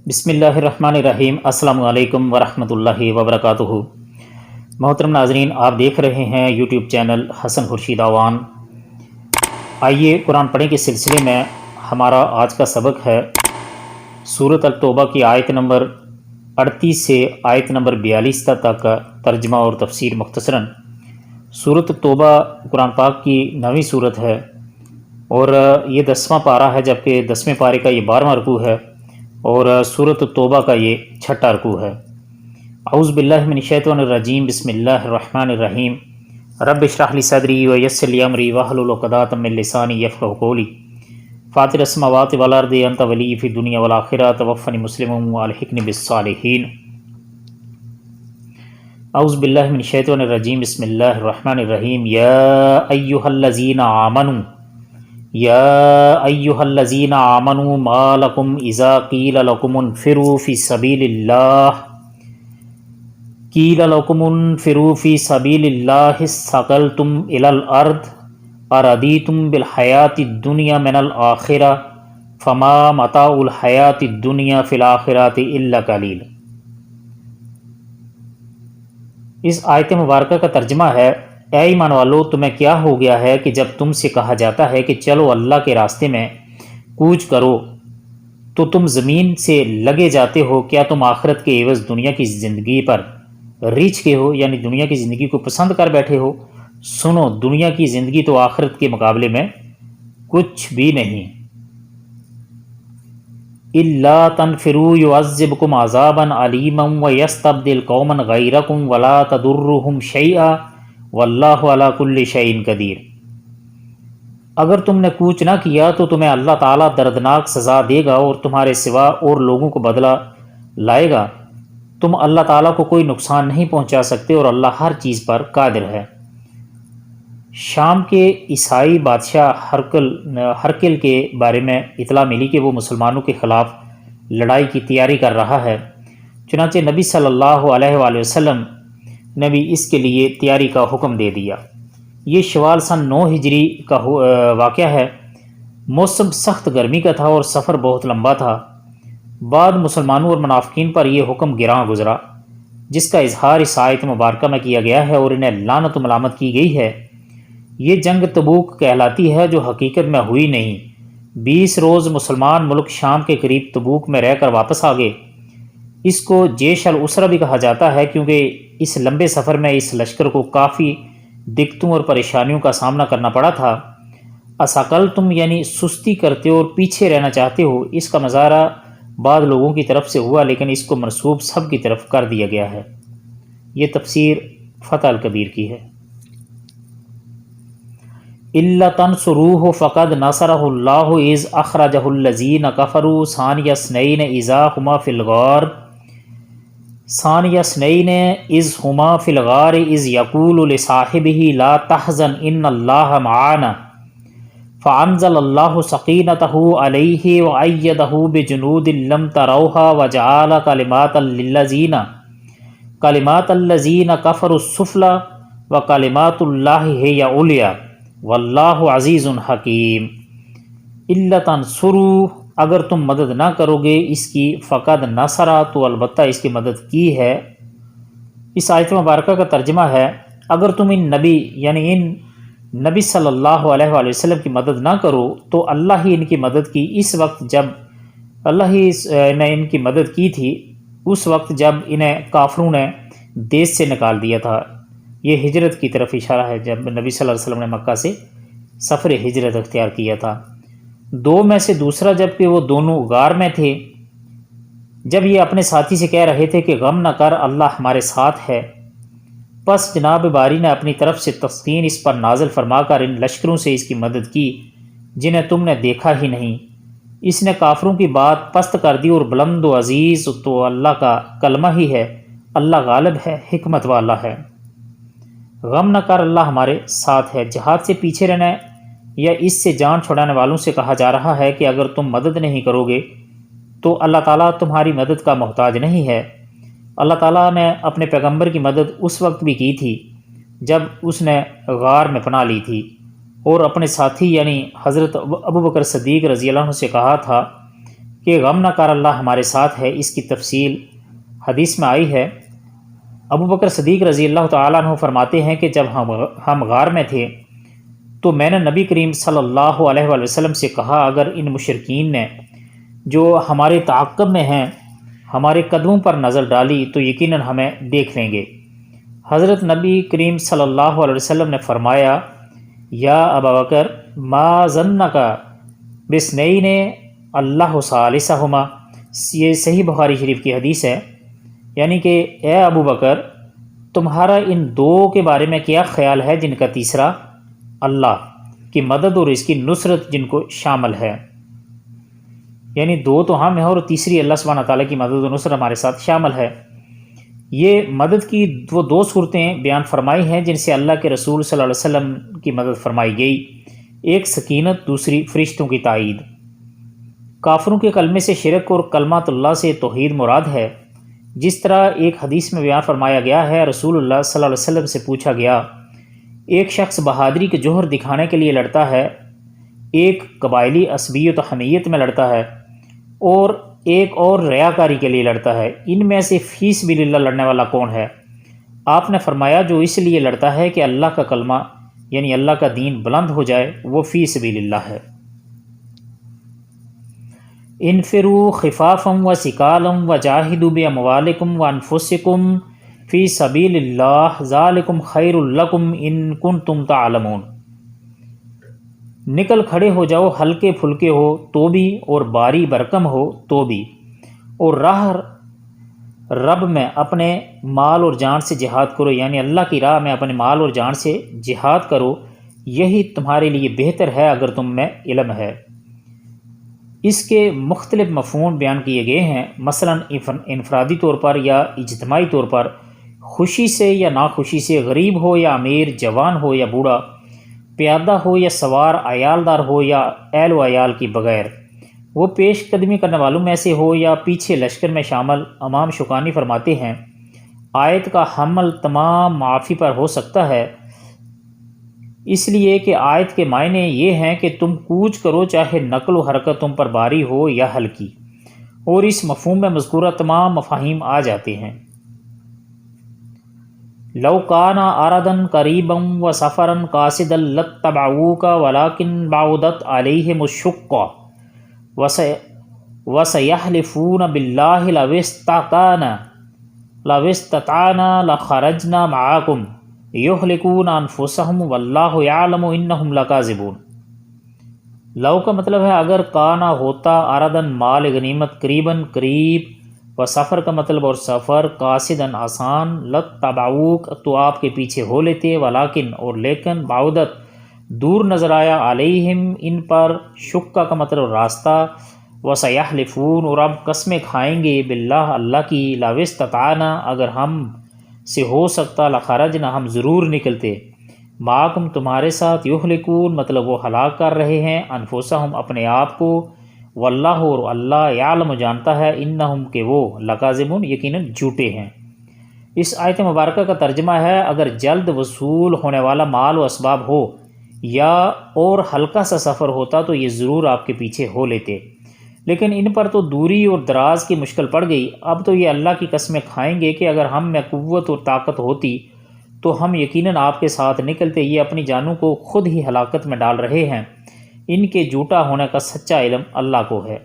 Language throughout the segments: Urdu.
بسم اللہ الرحمن الرحیم۔ السلام علیکم ورحمۃ اللہ وبرکاتہ۔ محترم ناظرین، آپ دیکھ رہے ہیں یوٹیوب چینل حسن خورشید اعوان۔ آئیے قرآن پڑھنے کے سلسلے میں ہمارا آج کا سبق ہے سورۃ التوبہ کی آیت نمبر 38 سے آیت نمبر 42 تک کا ترجمہ اور تفسیر مختصراً۔ سورۃ التوبہ قرآن پاک کی 9ویں سورت ہے اور یہ 10واں پارہ ہے، جبکہ 10ویں پارے کا یہ 12واں رکوع ہے اور سورۃ التوبہ کا یہ 6واں رکوع ہے۔ اعوذ باللہ من الشیطان الرجیم، بسم اللہ الرحمن الرحیم۔ رب اشرح لی صدری ویسر لی امری واحلل عقدۃ من لسانی یفقہوا قولی۔ فاطر السماوات والارض انت ولی فی الدنیا والآخرہ توفنی مسلما والحقنی بالصالحین۔ اعوذ باللہ من الشیطان الرجیم، بسم اللہ الرحمن الرحیم۔ یا ایھا الذین آمنوا یا الذین آمنوا ما لکم اذا قیل لکم انفروا فی سبیل اللہ استثقلتم الی الارض اردیتم بالحیاۃ الدنیا من الآخرہ فما متاع الحیاۃ الدنیا فی الآخرۃ الا قلیل۔ اس آیت مبارکہ کا ترجمہ ہے: اے ایمان والو، تمہیں کیا ہو گیا ہے کہ جب تم سے کہا جاتا ہے کہ چلو اللہ کے راستے میں کوچ کرو تو تم زمین سے لگے جاتے ہو؟ کیا تم آخرت کے عوض دنیا کی زندگی پر ریچھ کے ہو، یعنی دنیا کی زندگی کو پسند کر بیٹھے ہو؟ سنو، دنیا کی زندگی تو آخرت کے مقابلے میں کچھ بھی نہیں۔ الا تنفروا يعذبكم عذابا علیما ويستبدل قوما غیرکم ولا تضرهم شیئا واللہ علی کل شیء قدیر۔ اگر تم نے کوچ نہ کیا تو تمہیں اللہ تعالیٰ دردناک سزا دے گا اور تمہارے سوا اور لوگوں کو بدلہ لائے گا۔ تم اللہ تعالیٰ کو کوئی نقصان نہیں پہنچا سکتے اور اللہ ہر چیز پر قادر ہے۔ شام کے عیسائی بادشاہ ہرقل کے بارے میں اطلاع ملی کہ وہ مسلمانوں کے خلاف لڑائی کی تیاری کر رہا ہے، چنانچہ نبی صلی اللہ علیہ وآلہ وسلم نے بھی اس کے لیے تیاری کا حکم دے دیا۔ یہ شوال سن 9 ہجری کا واقعہ ہے۔ موسم سخت گرمی کا تھا اور سفر بہت لمبا تھا۔ بعد مسلمانوں اور منافقین پر یہ حکم گراں گزرا، جس کا اظہار اس آیت مبارکہ میں کیا گیا ہے اور انہیں لعنت و ملامت کی گئی ہے۔ یہ جنگ تبوک کہلاتی ہے، جو حقیقت میں ہوئی نہیں۔ 20 روز مسلمان ملک شام کے قریب تبوک میں رہ کر واپس آ گئے۔ اس کو جیش العسرہ بھی کہا جاتا ہے، کیونکہ اس لمبے سفر میں اس لشکر کو کافی دقتوں اور پریشانیوں کا سامنا کرنا پڑا تھا۔ اثقلتم یعنی سستی کرتے ہو اور پیچھے رہنا چاہتے ہو، اس کا مظاہرہ بعض لوگوں کی طرف سے ہوا، لیکن اس کو منسوب سب کی طرف کر دیا گیا ہے۔ یہ تفسیر فتح الکبیر کی ہے۔ الا تنصروہ فقد نصرہ اللہ اذ اخرجہ الذین کفروا ثانی اثنین اذ ہما فی الغار اذ یقول لصاحبہ لا تحزن ان اللہ معنا فانزل اللہ سکینتہ علیہ وأیدہ بجنود لم تروها وجعل کلمات الذین کفروا السفلی وکلمات اللہ ہی العلیٰ واللہ عزیز حکیم۔ الا تنصروا، اگر تم مدد نہ کرو گے اس کی، فقد نصرہ تو البتہ اس کی مدد کی ہے۔ اس آیت مبارکہ کا ترجمہ ہے: اگر تم ان نبی صلی اللہ علیہ وآلہ وسلم کی مدد نہ کرو تو اللہ ہی ان کی مدد کی اس وقت جب اللہ ہی نے ان کی مدد کی تھی، اس وقت جب انہیں کافروں نے دیس سے نکال دیا تھا۔ یہ ہجرت کی طرف اشارہ ہے، جب نبی صلی اللہ علیہ وسلم نے مکہ سے سفر ہجرت اختیار کیا تھا۔ 2 میں سے دوسرا، جب کہ وہ دونوں غار میں تھے، جب یہ اپنے ساتھی سے کہہ رہے تھے کہ غم نہ کر، اللہ ہمارے ساتھ ہے۔ پس جناب باری نے اپنی طرف سے تسکین اس پر نازل فرما کر ان لشکروں سے اس کی مدد کی جنہیں تم نے دیکھا ہی نہیں۔ اس نے کافروں کی بات پست کر دی اور بلند و عزیز تو اللہ کا کلمہ ہی ہے۔ اللہ غالب ہے، حکمت والا ہے۔ غم نہ کر، اللہ ہمارے ساتھ ہے۔ جہاد سے پیچھے رہنا یا اس سے جان چھڑانے والوں سے کہا جا رہا ہے کہ اگر تم مدد نہیں کرو گے تو اللہ تعالیٰ تمہاری مدد کا محتاج نہیں ہے۔ اللہ تعالیٰ نے اپنے پیغمبر کی مدد اس وقت بھی کی تھی جب اس نے غار میں پناہ لی تھی اور اپنے ساتھی یعنی حضرت ابوبکر صدیق رضی اللہ عنہ سے کہا تھا کہ غم نہ کر، اللہ ہمارے ساتھ ہے۔ اس کی تفصیل حدیث میں آئی ہے۔ ابو بکر صدیق رضی اللہ تعالیٰ عنہ فرماتے ہیں کہ جب ہم غار میں تھے تو میں نے نبی کریم صلی اللہ علیہ وآلہ وسلم سے کہا، اگر ان مشرکین نے جو ہمارے تعاقب میں ہیں ہمارے قدموں پر نظر ڈالی تو یقیناً ہمیں دیکھ لیں گے۔ حضرت نبی کریم صلی اللہ علیہ وسلم نے فرمایا، یا ابا بکر ما ظنک بسنین اللہ ثالثہما۔ یہ صحیح بخاری شریف کی حدیث ہے، یعنی کہ اے ابو بکر تمہارا ان دو کے بارے میں کیا خیال ہے جن کا تیسرا اللہ کی مدد اور اس کی نصرت جن کو شامل ہے۔ یعنی دو تو ہم ہیں اور تیسری اللہ سبحانہ تعالیٰ کی مدد و نصرت ہمارے ساتھ شامل ہے۔ یہ مدد کی وہ دو صورتیں بیان فرمائی ہیں جن سے اللہ کے رسول صلی اللہ علیہ وسلم کی مدد فرمائی گئی، ایک سکینت، دوسری فرشتوں کی تائید۔ کافروں کے کلمے سے شرک اور کلمات اللہ سے توحید مراد ہے۔ جس طرح ایک حدیث میں بیان فرمایا گیا ہے، رسول اللہ صلی اللہ علیہ وسلم سے پوچھا گیا، ایک شخص بہادری کے جوہر دکھانے کے لیے لڑتا ہے، ایک قبائلی عصبیت و حمیت میں لڑتا ہے اور ایک اور ریاکاری کے لیے لڑتا ہے، ان میں سے فی سبیل اللہ لڑنے والا کون ہے؟ آپ نے فرمایا، جو اس لیے لڑتا ہے کہ اللہ کا کلمہ یعنی اللہ کا دین بلند ہو جائے وہ فی سبیل اللہ ہے۔ انفروا خفافا وثقالا وجاہدوا باموالکم وانفسکم فی سبیل اللہ ذالکم خیر لکم ان کنتم تعلمون۔ نکل کھڑے ہو جاؤ، ہلکے پھلکے ہو تو بھی اور باری برکم ہو تو بھی، اور راہ رب میں اپنے مال اور جان سے جہاد کرو، یعنی اللہ کی راہ میں اپنے مال اور جان سے جہاد کرو، یہی تمہارے لیے بہتر ہے اگر تم میں علم ہے۔ اس کے مختلف مفہوم بیان کیے گئے ہیں، مثلا انفرادی طور پر یا اجتماعی طور پر، خوشی سے یا ناخوشی سے، غریب ہو یا امیر، جوان ہو یا بوڑھا، پیادہ ہو یا سوار، عیالدار ہو یا اہل و عیال کی بغیر، وہ پیش قدمی کرنے والوں میں سے ہو یا پیچھے لشکر میں شامل۔ امام شوکانی فرماتے ہیں، آیت کا حمل تمام معافی پر ہو سکتا ہے، اس لیے کہ آیت کے معنی یہ ہیں کہ تم کوچ کرو چاہے نقل و حرکت تم پر باری ہو یا ہلکی، اور اس مفہوم میں مذکورہ تمام مفاہیم آ جاتے ہیں۔ لو کان عرضا قریبا وسفرا قاصدا لاتبعوک ولکن بعدت علیہم الشقہ وسیحلفون باللہ لو استطعنا لخرجنا معکم یہلکون انفسہم واللہ یعلم انہم لکاذبون۔ لو کا مطلب ہے اگر، کانا ہوتا، عرضاً مال غنیمت، قریباً قریب، و سفر کا مطلب اور سفر، قاصداً آسان، لتبعوک تو آپ کے پیچھے ہو لیتے، ولیکن اور لیکن، بعودت دور نظر آیا، علیہم ان پر، شقہ کا مطلب راستہ، وسیحلفون اور اب قسمیں کھائیں گے، باللہ اللہ کی، لو استطعنا اگر ہم سے ہو سکتا، لخرجنا ہم ضرور نکلتے، معکم تمہارے ساتھ، یہلکون مطلب وہ ہلاک کر رہے ہیں، انفسہم اپنے آپ کو، واللہ اور اللہ، یعلم جانتا ہے، انہم کہ وہ، لکاذبون یقیناً جھوٹے ہیں۔ اس آیت مبارکہ کا ترجمہ ہے، اگر جلد وصول ہونے والا مال و اسباب ہو یا اور ہلکا سا سفر ہوتا تو یہ ضرور آپ کے پیچھے ہو لیتے، لیکن ان پر تو دوری اور دراز کی مشکل پڑ گئی، اب تو یہ اللہ کی قسمیں کھائیں گے کہ اگر ہم میں قوت اور طاقت ہوتی تو ہم یقیناً آپ کے ساتھ نکلتے، یہ اپنی جانوں کو خود ہی ہلاکت میں ڈال رہے ہیں، ان کے جھوٹا ہونے کا سچا علم اللہ کو ہے۔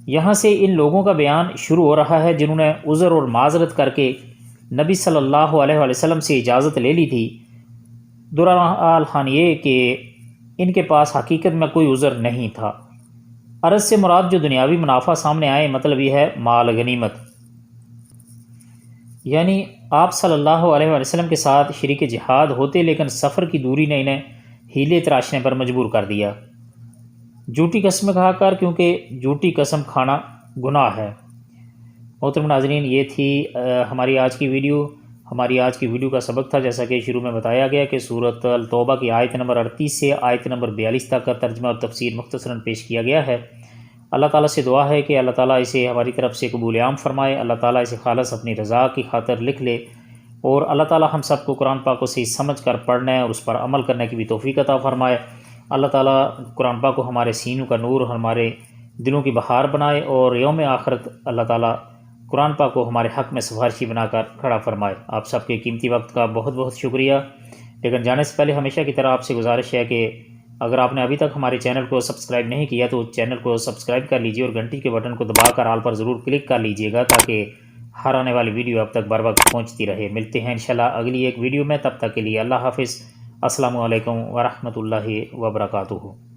یہاں سے ان لوگوں کا بیان شروع ہو رہا ہے جنہوں نے عذر اور معذرت کر کے نبی صلی اللہ علیہ وآلہ وسلم سے اجازت لے لی تھی، درحال یہ کہ ان کے پاس حقیقت میں کوئی عذر نہیں تھا۔ عرض سے مراد جو دنیاوی منافع سامنے آئے، مطلب یہ ہے مال غنیمت، یعنی آپ صلی اللہ علیہ وآلہ وسلم کے ساتھ شریک جہاد ہوتے، لیکن سفر کی دوری نے انہیں ہیلے تراشنے پر مجبور کر دیا، جھوٹی قسمیں کھا کر، کیونکہ جھوٹی قسم کھانا گناہ ہے۔ محترم ناظرین، یہ تھی ہماری آج کی ویڈیو۔ ہماری آج کی ویڈیو کا سبق تھا، جیسا کہ شروع میں بتایا گیا، کہ سورۃ التوبہ کی آیت نمبر 38 سے آیت نمبر 42 تک کا ترجمہ اور تفسیر مختصراً پیش کیا گیا ہے۔ اللہ تعالیٰ سے دعا ہے کہ اللہ تعالیٰ اسے ہماری طرف سے قبول عام فرمائے، اللہ تعالیٰ اسے خالص اپنی رضا کی خاطر لکھ لے، اور اللہ تعالیٰ ہم سب کو قرآن پاک کو صحیح سمجھ کر پڑھنے اور اس پر عمل کرنے کی بھی توفیق عطا فرمائے۔ اللہ تعالیٰ قرآن پاک کو ہمارے سینوں کا نور اور ہمارے دلوں کی بہار بنائے، اور یوم آخرت اللہ تعالیٰ قرآن پاک کو ہمارے حق میں سفارشی بنا کر کھڑا فرمائے۔ آپ سب کے قیمتی وقت کا بہت بہت شکریہ۔ لیکن جانے سے پہلے ہمیشہ کی طرح آپ سے گزارش ہے کہ اگر آپ نے ابھی تک ہمارے چینل کو سبسکرائب نہیں کیا تو چینل کو سبسکرائب کر لیجئے، اور گھنٹی کے بٹن کو دبا کر آل پر ضرور کلک کر لیجئے گا تاکہ ہر آنے والی ویڈیو اب تک بر وقت پہنچتی رہے۔ ملتے ہیں انشاءاللہ اگلی ایک ویڈیو میں، تب تک کے لیے اللہ حافظ۔ السلام علیکم ورحمۃ اللہ وبرکاتہ۔